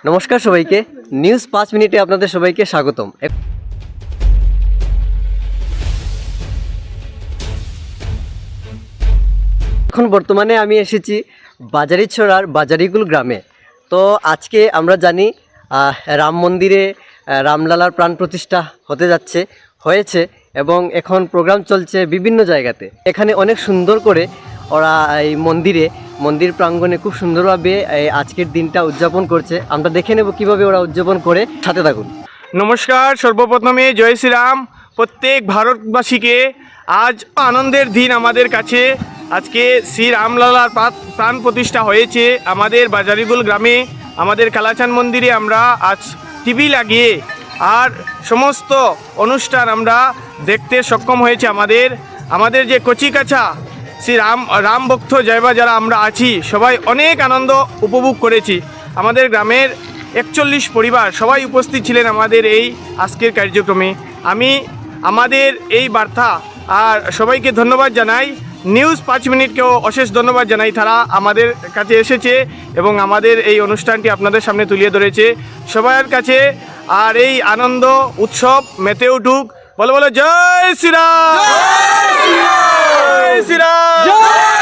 নমস্কার সবাইকে, নিউজ 5 মিনিটে আপনাদের সবাইকে স্বাগতম। এখন বর্তমানে আমি এসেছি বাজারিছড়ার বাজারিগুল গ্রামে। তো আজকে আমরা জানি রাম মন্দিরে রামলালার প্রাণ প্রতিষ্ঠা হতে যাচ্ছে, হয়েছে এবং এখন প্রোগ্রাম চলছে বিভিন্ন জায়গাতে। এখানে অনেক সুন্দর করে ওরা এই মন্দির প্রাঙ্গণে খুব সুন্দরভাবে এই আজকের দিনটা উদযাপন করছে। আমরা দেখে নেব কিভাবে ওরা উদযাপন করে, সাথে থাকুন। নমস্কার, সর্বপ্রথমে জয় শ্রীরাম। প্রত্যেক ভারতবাসীকে আজ আনন্দের দিন আমাদের কাছে। আজকে শ্রী রামলালার প্রাণ প্রতিষ্ঠা হয়েছে আমাদের বাজারিগুল গ্রামে, আমাদের কালাচাঁদ মন্দিরে। আমরা আজ টিভি লাগিয়ে আর সমস্ত অনুষ্ঠান আমরা দেখতে সক্ষম হয়েছে। আমাদের যে কচিকাছা শ্রী রাম ভক্ত জয়বা যারা আমরা আছি, সবাই অনেক আনন্দ উপভোগ করেছি। আমাদের গ্রামের 41 পরিবার সবাই উপস্থিত ছিলেন আমাদের এই আজকের কার্যক্রমে। আমি আমাদের এই বার্তা আর সবাইকে ধন্যবাদ জানাই। নিউজ 5 মিনিটকেও অশেষ ধন্যবাদ জানাই, তারা আমাদের কাছে এসেছে এবং আমাদের এই অনুষ্ঠানটি আপনাদের সামনে তুলিয়ে ধরেছে সবার কাছে। আর এই আনন্দ উৎসব মেতে উঠুক। বলো বলো জয় শ্রীরাম, জয় শ্রীরাম।